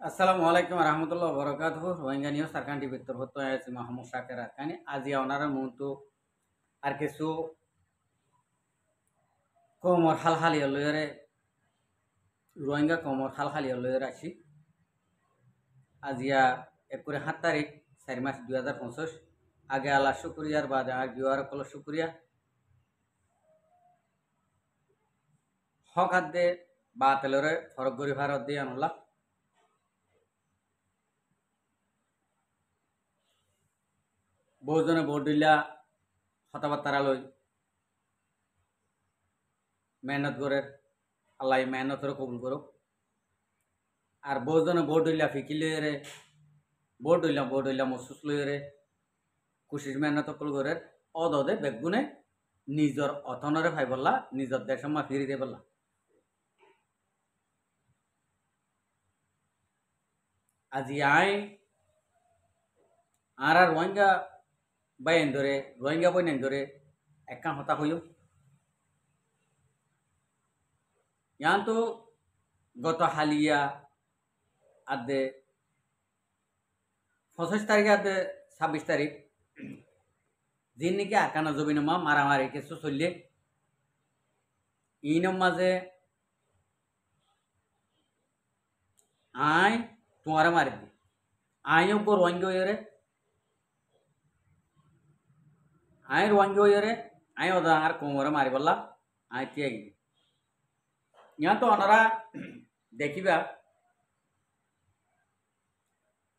আসসালামু আলাইকুম রহমতুল্লাহ বরকাতুহ Rohingya news সারকান TV তরফত আছে মোহাম্মদ শাকের আরকানি আজি ওনারা মতো আর কিছু কমর হালহালিয়া লইরে রোহিঙ্গা কমর হালহালিয়া লইরে আসি আজিয়া 7 তারিখ 4 মাস 2025 আগে আল্লাহ শুক্রিয়ার বাদ আর বিওয়ার কল শুক্রিয়া হক আদে বা তেলরে ফরক গরি ভারত দিয়ে আনলা বহুজনে ভোট দিলা কথাবার্তা লই মেহনত করে আল্লাহ মেহনতরে কবুল করো আর বহুজনে ভোট দিলা ফিকি লইরে ভোট হইলাম মসুস লইরে কুশিস মেহনত কল করে অদে বেগুনে নিজর অথনরে ভাই বললা নিজর দেশমা ফিরি দে বললা আজি আই আর রোহিঙ্গা বাইন ধরে রোহিঙ্গা বইন ধরে একখান হতা হইও ইয়ান তো গত হালিয়া আদে 25 তারিখ আদে 26 তারিখ যিন নাকি আকানা জবিনমা মারামারি কিছু চললে ইনম মাঝে আই তোমারে মারি দি আইও গো রোহিঙ্গা আই রোহিঙ্গা আই ওদা আর কোমরে মারি বললা আই তিয়াই ইয়া তো ওনারা দেখিবা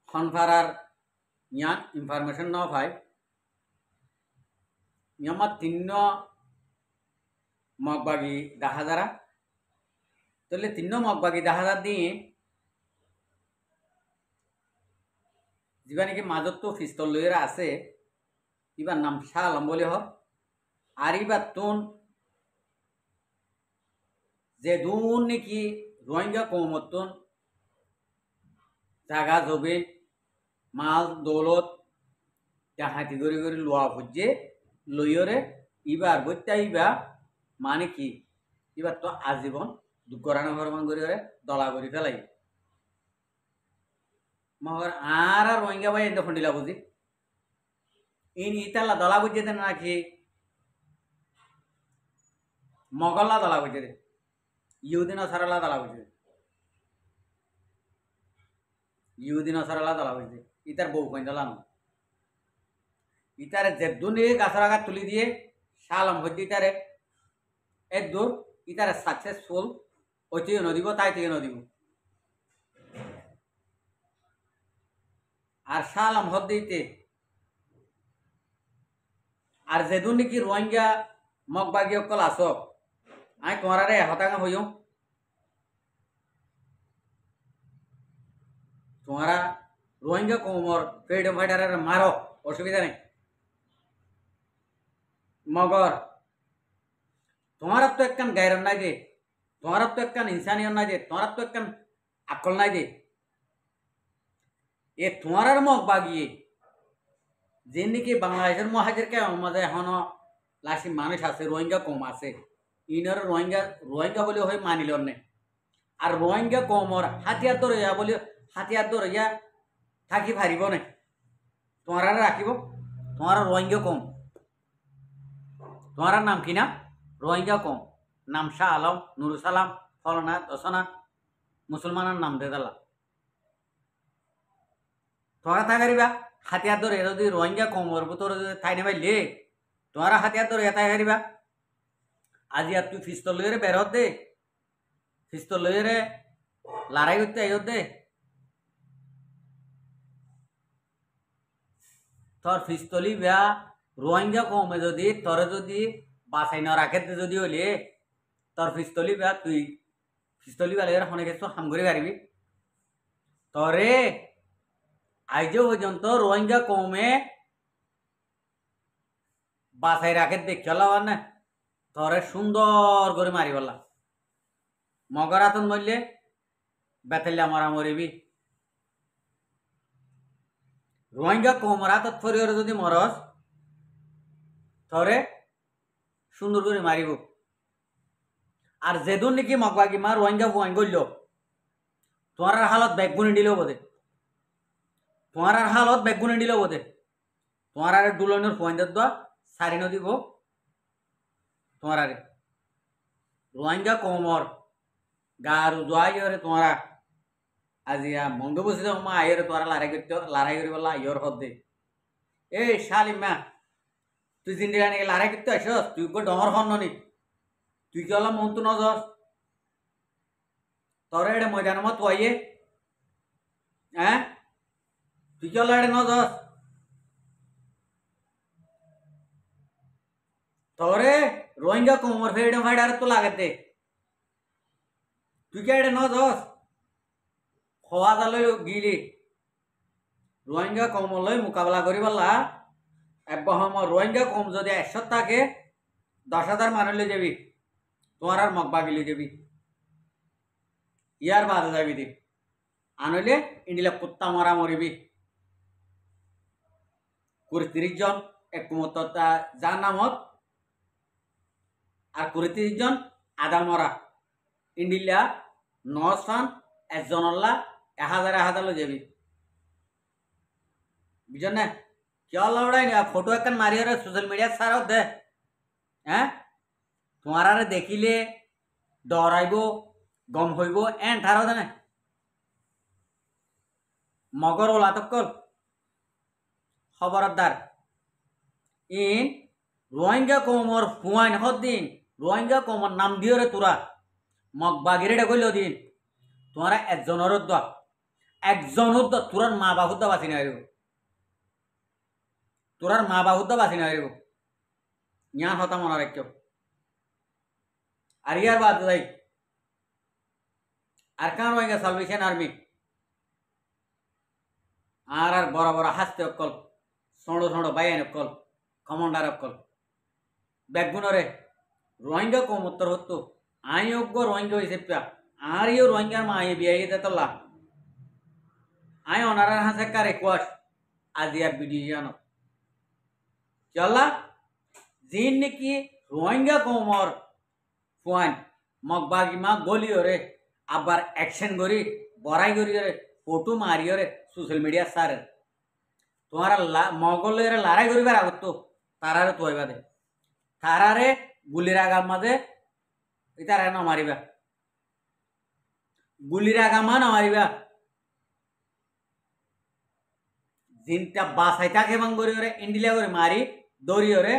খনফারার ইয়া ইনফরমেশন ন পাই ইয়ামা 3 মগবাগি 10,000 তাহলে 3 মগবাগি 10,000 দিয়ে যিবা নাকি মাজত তো পিস্তল লইরা আছে ইবার নাম শাহ আলম বলে হ আর ইবার তুন যে দুন নাকি রোহিঙ্গা কৌমতন জাগা জবে মাল দৌলত হাতি গড়ি গড়ি লোয়া ভুজে লইরে ইবার বইতা ইবা মানে কি ইবার তো আজীবন দুঃখরানো ভরমান করি দলা করি ফেলাই মগর আর রোহিঙ্গা ভাই এতে ফন্ডিলা বুঝি ইন ইতালা দলা বুঝে দেন নাকি মগল্লা দলা বুঝে দে ইউদিন সারালা দলা বুঝে ইউদিন সারালা দলা বুঝে ইতার বউ কইন দলানো ইতারে যে দুনি গাছর আগা তুলি দিয়ে শালম হইতে ইতারে এক দূর ইতারে সাকসেসফুল ওইটিও নদিব তাই থেকে নদিব আর শালম হদ দিতে আর যেদুন নাকি রোহিঙ্গা মগবাগী অকল আসক আই তোমারে হতাঙ্গা হইও তোমারা রোহিঙ্গা কোমর ফ্রিডম ফাইটারের মারো অসুবিধা নেই মগর তোমার তো একখান গায়রন নাই দে তোমার তো একখান ইনসানিয়ত নাই দে তোমার তো একখান আকল নাই দে এ তোমার মগবাগিয়ে যে নাকি বাংলাদেশের মহাজেরকে মাঝে এখনো লাসি মানুষ আছে রোহিঙ্গা কম আছে ইনার রোহিঙ্গা বলে হয় মানিল নে আর রোহিঙ্গা কমর হাতিয়ার দরিয়া বলে হাতিয়ার দরিয়া থাকি পারিব না তোমার রাখিব তোমার রোহিঙ্গা কম তোমার নাম কি না রোহিঙ্গা কম নাম শাহ আলম নুরু সালাম ফলনা দশনা মুসলমানের নাম দে দিলা তোরা থাকারিবা হাতিয়ার ধরে যদি রোহিঙ্গা কমর তোর থাই নেবাই লে তোরা হাতিয়ার ধরে এটাই হারিবা আজি আর তুই পিস্তল লইরে বেরত দে পিস্তল লইরে লড়াই করতে আইত দে তোর পিস্তলি বা রোহিঙ্গা কমে যদি তোরে যদি বাঁচাই না রাখে যদি হইলে তোর পিস্তলি বা তুই পিস্তলি বা লেগে ফোনে গেছো হাম করে পারবি তরে আজ পর্যন্ত রোহিঙ্গা কমে বাছাই রাখে দেখলা না তরে সুন্দর করে মারি বললা মগর আতন মরলে বেতাল্লা মরা মরিবি রোহিঙ্গা কমর হাতত ফরিওর যদি মরস তরে সুন্দর করে মারিব আর যেদুন নাকি মগবাগি মা রোহিঙ্গা ফুয়াইন করল তোমার হালত বেগুনি দিলেও বোধে তোমার হালত বেগুনি দিলেও বোধে তোমার আরে দুলনের পয়েন্টের দোয়া সারি নদী গো তোমার আরে রোহিঙ্গা কমর গার দোয়াই তোমারা আজিয়া মন্দ বসে মা আইরে তোরা লড়াই করি বলা আইয়র হদ্দে এই শালিমা তুই জিন্দিরা নাকি লড়াই করতে আসস তুই কো ডর হন নি তুই কি হলাম মন্তু নজর তোর এটা ময়দান মত ওয়াইয়ে হ্যাঁ তুই কি হলো এটা নজর তোরে রোহিঙ্গা কোমর ফেড়ে ফাইডার তো লাগাতে তুই কে এটা নজর খোয়া দালে গিলি রোহিঙ্গা কমলৈ মোকাবিলা করি বললা এব্বাহম রোহিঙ্গা কম যদি 100 থাকে 10,000 মানুষ লে যাবি তোমার আর মকবা গিলি যাবি ইয়ার বাদে যাবি দি আনলে ইন্ডিলা কুত্তা মরা মরিবি 30 জন একমত যার নামত আর 30 জন আদা মরা ইন্ডিলা 9 সান একজনল্লা 1000 লো যাবি বুঝছেন না क्या लौड़ाई नहीं फोटो एक मारी रे सोशल मीडिया सारा दे हैं तुम्हारा देखिले डराइब गम हईब एन ठारो देने मगर ओला तकल खबरदार इन रोहिंग्या कमर फुआइन हदिन रोहिंग्या कमर नाम दियो रे तुरा मग बागिरे डगल दिन तुम्हारा একজনের তুরার মা বাবুদ্দা বাঁচি না তোরার মা বাবুদ্দা বাঁচি না জ্ঞান হতা মনে রাখো আর ইয়ার বাদ যাই আর কান রোহিঙ্গা সালভেশন আর্মি আর আর বড় বড় হাসতে অকল ছোট ছোট বাইন অকল কমান্ডার অকল বেগুনরে রোহিঙ্গা কম উত্তর হতো আই অজ্ঞ রোহিঙ্গা হিসেবে আর ইও রোহিঙ্গার মা আই বিয়ে দিতে তোলা আই অনারার হাসে কার রিকোয়েস্ট আজি আর ভিডিও জানো চলা জিন নাকি রোহিঙ্গা কমর ফুয়ান মগবাগি মা গলিও রে আবার অ্যাকশন করি বড়াই করি রে ফটো মারিও রে সোশ্যাল মিডিয়া সারে তোমার মগলের লড়াই করিবার আগত তারারে তোইবা দে তারারে গুলির আগার মাঝে ইতারে ন মারিবা গুলির আগামা ন মারিবা জিনটা বাসাইতাকে বাং করি রে ইন্ডিলা করে মারি দৌড়িও রে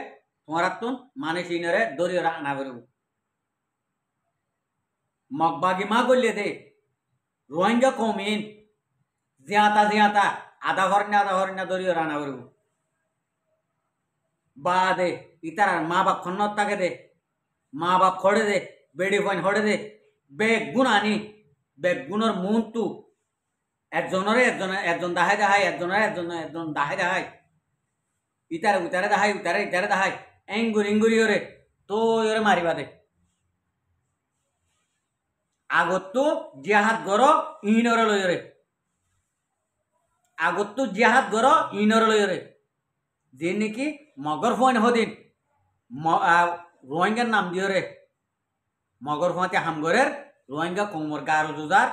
তোমার তুন মানুষ ইনরে দৌড়িও রে আনা করব মগবাগি মা করলে দে রোহিঙ্গা কমিন জিয়াতা আধা ঘর দৌড়িও রানা করব বা দে ইতার মা বাপ খন্নত তাকে দে মা বাপ খড়ে দে বেড়ি পয়েন্ট হড়ে দে বেগুন আনি বেগুনের মুন্তু একজনের একজন দাহাই একজনের একজন দাহাই ইতারে উতারে দাহাই ইতারে দাহাই এঙ্গুরি ওরে তো ওরে মারিবা দে আগতো জিহাদ গর ইনরে লয়রে আগতো জিহাদ গর ইনরে লয়রে যে নাকি মগর ফোন হদিন রোহিঙ্গার নাম দিও রে মগর ফোঁতে হামগরের রোহিঙ্গা কোমর গারো জুজার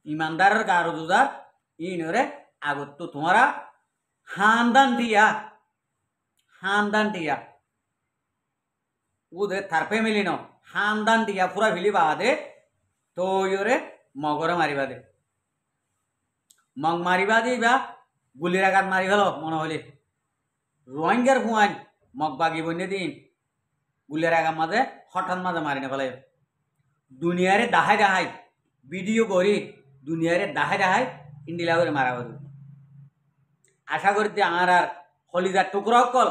ইমানদারের গারো জুজার ইনরে আগতো তোমারা হান্দান দিয়া ওদের তার ফ্যামিলি ন হান্দান দিয়া পুরা ফিলি বাদে তো ইরে মগরে মারিবা দে মগ মারিবা দিবা গুলির আঘাত মারি হলো মনে হলে রোহিঙ্গার ফুয়ান মগ বাগি বন্যে দিন গুলির আঘাত মাঝে হঠাৎ মাঝে মারি না ফেলে দুনিয়ারে দাহাই ভিডিও করি দুনিয়ারে দাহাই ইন্ডিলা করে মারা করি আশা করি আর হলিদার টুকরা অকল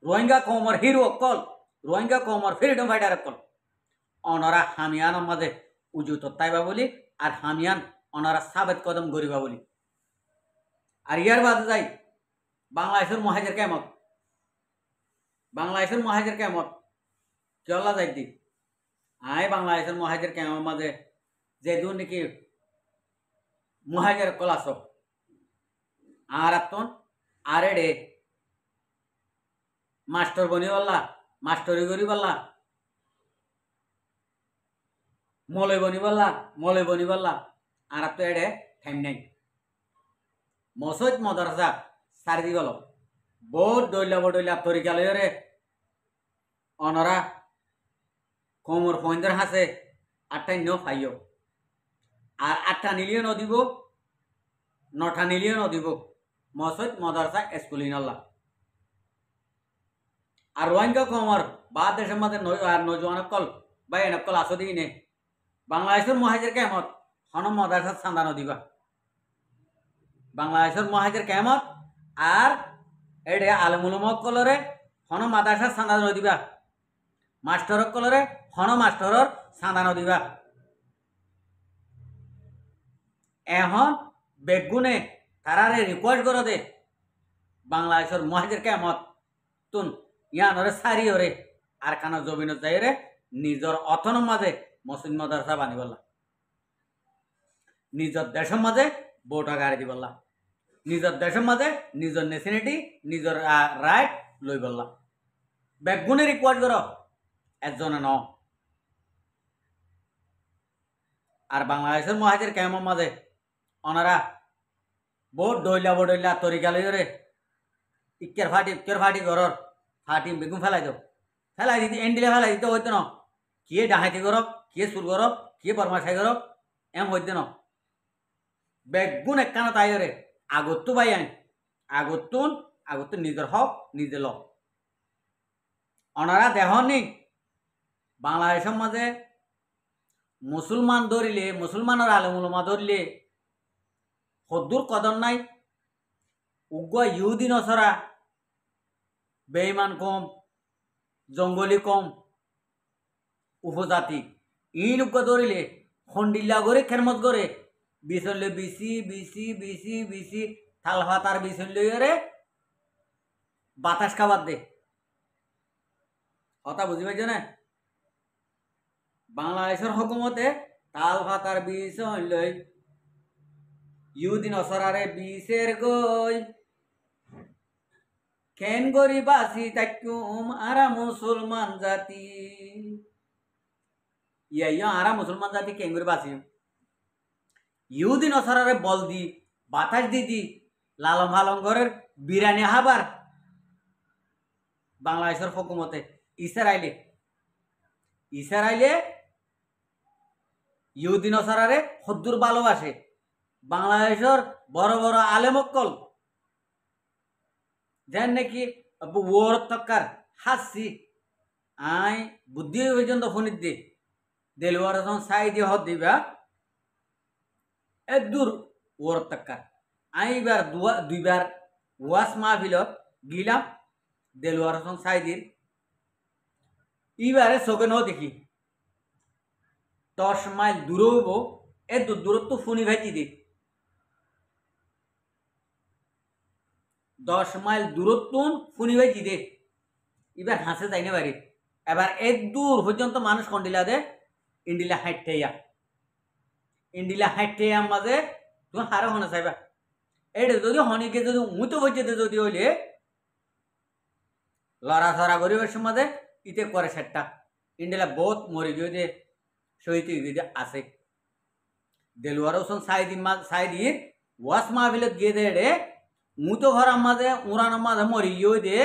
রোহিঙ্গা কমর হিরো অকল রোহিঙ্গা কমর ফ্রিডম ফাইটার অকল অনরা হামিয়ান মাঝে উজু তত্তাইবা বলি আর হামিয়ান অনারা সাবেত কদম গরিবা বলি আর ইয়ার বাদে যাই বাংলাদেশের মহাজের কেমত চলা যাই দি আয় বাংলাদেশের মহাজের কেমত মাঝে যে দু নাকি মহাজের কলাস আর আত্মন আরে রে মাস্টার বনি বললা মাস্টরি করি বললা মলে বনি বললা আর তো এডে টাইম নাই মসজিদ মাদ্রাসা সারি গেল বহুত দৈলা তরিকা লইরে অনরা কোমর ফইন্দর হাসে 8টা নিও ফাইও আর 8টা নিলিও নদিব 9টা নিলিও নদিব মসজিদ মাদ্রাসা স্কুল ইনাল্লাহ আর রোহিঙ্গা কোমর বা দেশের মধ্যে নজওয়ান কল বা এনকল আসো দিই নে বাংলাদেশের মহাজের কেমত হন মাদ্রাসার চান্দা নদিবা বাংলাদেশের মহাজের কেমত আর এডে আলমুলমক কলরে হন মাদ্রাসার চান্দা নদিবা মাস্টরক কলরে হন মাস্টরর চান্দা নদিবা এখন বেগুনে তারারে রিকোয়েস্ট করো দে বাংলাদেশের মহাজের কেমত তুন ইয়ানরে সারি ওরে আর কানা জমিনত যাইরে নিজের অতন মাঝে মসজিদ মাদ্রাসা বানি বললা নিজের দেশের মাঝে ভোট গাড়ি দি বললা নিজের দেশের মাঝে নিজের নেশনালিটি নিজের রাইট লই বললা বেগুনে রিকোয়েস্ট করো একজনে ন আর বাংলাদেশের মহাজের কেমন মাঝে ওনারা বহুত ডইলা তরিকা লইরে ইকের ফাটি ঘরর ফাটি বেগুন ফেলাই দিতে এন্ডিলে ফেলাই দিতে হইতো না কে ডাহাইতি করক কে সুর করক কে বরমাশাই করক এম হইতে না বেগুন একখানা তাইরে আগত বাই আইন আগত নিজের হক নিজে ল ওনারা দেখনি বাংলাদেশের মাঝে মুসলমান ধরিলে মুসলমানের আলমুলমা ধরিলে হদ্দুর কদর নাই উগ্র ইহুদি নসরা বেঈমান কম জঙ্গলি কম উপজাতি ইন উগ্র ধরিলে খন্ডিল্লা করে খেরমত করে বিচলে বিচি থাল ভাতার বিচলে বাতাস খাবার দে কথা বুঝি পাইছ না বাংলাদেশের হুকুমতে তাল ভাতার বিষ লই ইহুদিন অসরারে বিষের গই কেন গরি বাসি তাকুম আরা মুসলমান জাতি ইয়া আরা মুসলমান জাতি কেন গরি বাসি ইহুদিন অসরারে বল দি বাতাস দি লালম হালম ঘরের বিরানি হাবার বাংলাদেশের হুকুমতে ইসরায়েলে ইহুদিন অসরারে হদ্দুর ভালোবাসে বাংলাদেশের বড় বড় আলেমক্কল যেন নাকি ওর তক্কার হাসি আই বুদ্ধি পর্যন্ত ফোনিত দে দেলওয়ার সাই দিয়ে হদ দিবা এ দূর ওর তক্কার আই এবার দুইবার ওয়াস মাহফিলত গিলাম দেলওয়ার সাই দির এইবারে চোখে ন দেখি 10 মাইল দূরে হইব এ দূরত্ব ফোনি ভাইতি দে 10 মাইল দূরত্ব ফোনি ভাইতি দে এবার হাসে যাই না বাড়ি এবার এক দূর পর্যন্ত মানুষ কন্ডিলা দে ইন্ডিলা হাইটেয়া মাঝে তুমি হারে হনে চাইবা এটা যদি হনিকে যদি উঁতো বইতে যদি হইলে লড়াছড়া করিবার সমাজে ইতে করে সেটা ইন্ডিলা বহুত মরি গিয়ে দে শহীদ গিয়ে আছে দেলওয়ার হোসেন সাইদির ওয়াস মাহফিলত গিয়ে দে রে মুতো ঘরের মাঝে উড়ানোর মাঝে মরি গিয়ে দে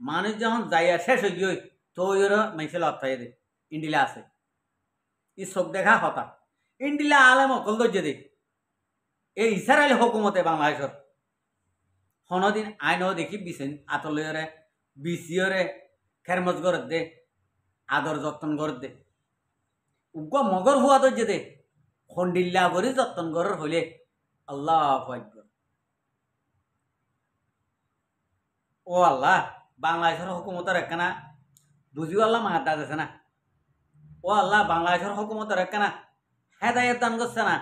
মানুষ যখন যাইয়া শেষ হয়ে গিয়ে তো মাইসে লড়াই দে ইন্ডিলা আছে ই চোখ দেখা হতা ইন্ডিলা আলেম অকল দর্জে দে এই ইসরায়েল হুকুমতে বাংলাদেশের হনদিন আইন দেখি বিছেন আতলরে বিসিয়রে খেরমজ গর দে আদর যত্ন গর দে উগ্র মগর হুয়া দর্জে দে খন্ডিল্লা করে যত্ন গর হইলে আল্লাহ আকবার ও আল্লাহ বাংলাদেশের হুকুমতের একখানা বুঝিও আল্লাহ মাহাত আছে না ও আল্লাহ বাংলাদেশের হুকুমতের একখানা হেদায়ত দান করছে না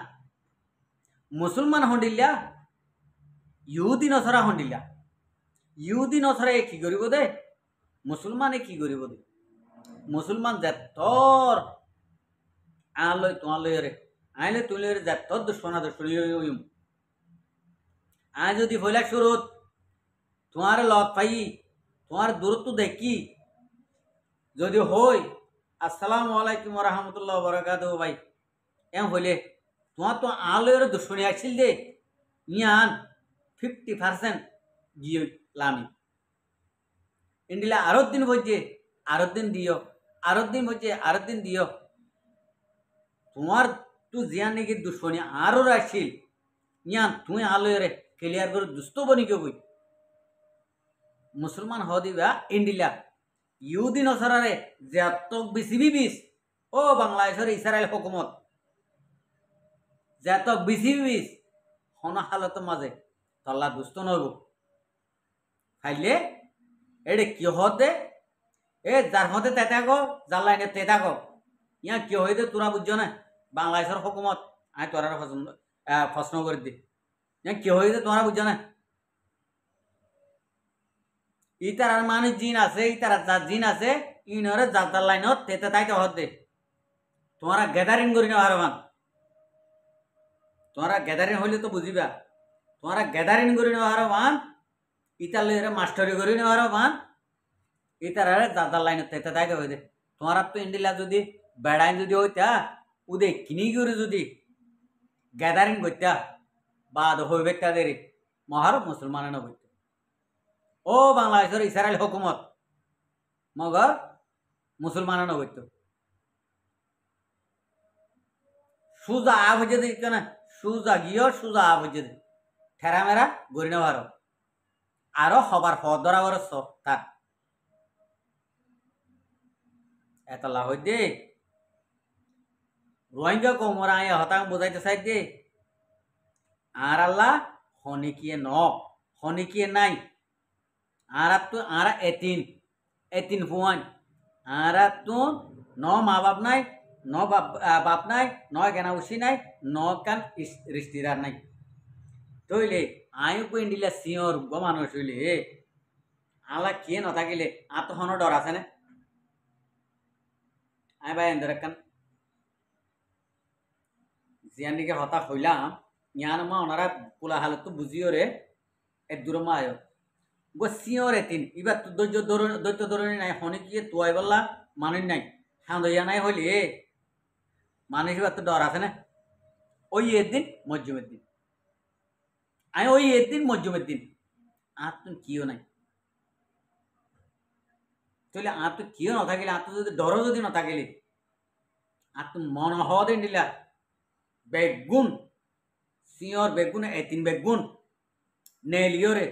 মুসলমান হন্ডিল্লা ইহুদি নছরা হন্ডিল্লা ইহুদি নছরা কি করিব দে মুসলমানে কি করিব দে মুসলমান তোর আলয় তোমার লইরে আইলে তুই যা তোর দুশ্মনা দুশ্মন আই যদি ফইলা শুরুত তোমার লগ পাই তোমার দূরত্ব দেখি যদি হই আসসালামু আলাইকুম রহমতুল্লাহ বরকাত ভাই এম হইলে তোমার তো আলোর দুশ্মনী আসছিল দে ইয়ান 50% গিয়ে লামি ইন্ডিলা আরো দিন বলছে আরো দিন দিও আরো দিন বলছে আরো দিন দিও তোমার তু জিয়ান নাকি দুশ্মনী আরো আসছিল ইয়ান তুই আলোরে ক্লিয়ার করে দুস্থ বনি কে বই মুসলমান হদিবা ইন্ডিলা ইহুদি নসরারে জাতক বিসিবি বিস ও বাংলাদেশের ইসরায়েল হুকুমত জাতক বিসিবি বিস হন হালত মাঝে তল্লা দুস্থ নব খাইলে এডে কি হতে এ যার হতে তেতা গো যার লাইনে তেতা গো ইয়া কি হইতে তোরা বুঝছো না বাংলাদেশের হুকুমত আমি তোরা প্রশ্ন করে দি ইয়া কি হইতে তোরা বুঝছো না ইতার আর মানুষ জিন আছে ইতার যার জিন আছে ইনরে যার লাইনত তেতে তাইতে হতে তোমরা গ্যাদারিং করি না আরমান তোমরা গ্যাদারিং হইলে তো বুঝিবা তোমরা গ্যাদারিং করি না আরমান ইতার লইরে মাস্টারি করি না আরমান ইতার যার লাইনত তেতে তাইতে হইতে তোমরা তো ইন্ডিলা যদি বেড়াইন যদি হইতা উদে কিনি করে যদি গ্যাদারিং করতা বাদ হইবে তাদের মহার মুসলমান না হইত ও বাংলাদেশের ইসরায়েল হুকুমত মগর মুসলমান না হইত সুজা আব হয়ে যেতে কেন সুজা গিয়ে সুজা আব হয়ে যেতে ঠেরা মেরা গড়ি না ভারো আরো হবার পথ ধরা বড় তার এত লাভ হইতে রোহিঙ্গা কোমরা আয় হতাং বোঝাইতে চাই দে আর আল্লাহ হনিকিয়ে ন হনিকিয়ে নাই আর তো আর এতিন ফুয়ান আর তো ন মা বাপ নাই ন বাপ নাই ন কেনাউসি নাই ন কান রিস্তিদার নাই তইলে আয়ু কই দিলে সিওর গো মানুষ হইলে আল্লাহ কে নথাকিলে আর তো হনো ডর আছে না আয় ভাই এন্দর কান জিয়ানিকে হতাশ হইলাম ইয়ান মা ওনারা কোলাহালত তো বুঝিও রে এক দূর মা আয় গো সিওর এতিন এবার তো দৈত্য ধরনি নাই হনে কি তোয়াই বললা মানুষ নাই হাঁদইয়া নাই হইলে মানুষ এবার তো ডর আছে না ওই একদিন মজ্জুমের দিন আমি ওই একদিন মজ্জুমের দিন আর তো কিও নাই তাহলে আর তো কিও না থাকিলে আর তো যদি ডরও যদি না থাকিলে আর তো মন হওয়া দিন দিলা বেগুন সিওর বেগুন এতিন বেগুন নেলিও রে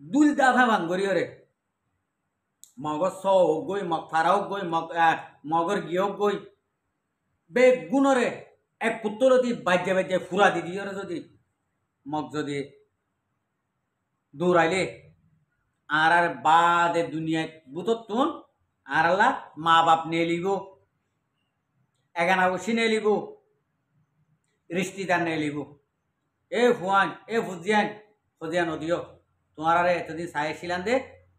দুল দাফা ভাঙ্গরিও রে মগর স হোক গই মগ ফারা হোক গই মগর গিয়ে হোক গই বেগুনরে এক পুত্তরতি বাজ্যে বাজ্যে ফুরা দি দিও রে যদি মগ যদি দৌড়াইলে আর আর বাদে দুনিয়ায় বুতর তুন আর আল্লাহ মা বাপ নিয়ে লিব এগানা বসি নিয়ে লিব রিস্তিদার নিয়ে লিব এ ফুয়ান এ ফুজিয়ান নদীয় তোমার এতদিন ছায় এসিলাম দে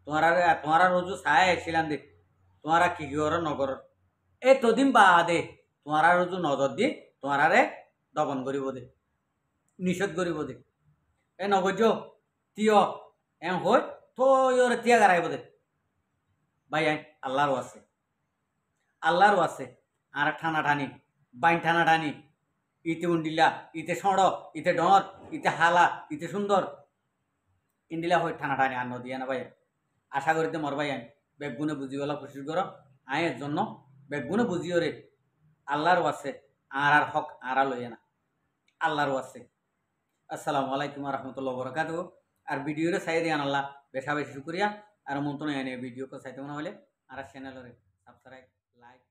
তোমার রোজু ছায় এসিলাম দে তোমার কি কর নগর এতদিন বাদে তোমার রোজু নজর দি তোমার দমন করিব দে নিষেধ করিব দে এ নগজ তিয় এম হই তোর তিয়া গারাইব দে ভাই আল্লাহরও আছে আর ঠানা ঠানি বাইন ঠানা ঠানি ইতে উন্ডিলা ইতে সড় ইতে ডর ইতে হালা ইতে সুন্দর ইন্ডিলা হয়ে ঠানা ঠানি আর নদী না ভাই আশা করিতে মর ভাই বেগুনে বুঝিওলা খুশি করো আয়ের জন্য বেগুনে বুঝিও রে আল্লাহরও আছে আর আর হক আর লইয়া না আল্লাহরও আছে আসসালামু আলাইকুম রহমতুল্লাহ বরকাত আর ভিডিওরে চাই দিয়ে আল্লাহ বেশা বেশি শুক্রিয়া আর মন্ত্রণ এনে ভিডিও চাইতে মনে হলে আর চ্যানেলের সাবস্ক্রাইব লাইক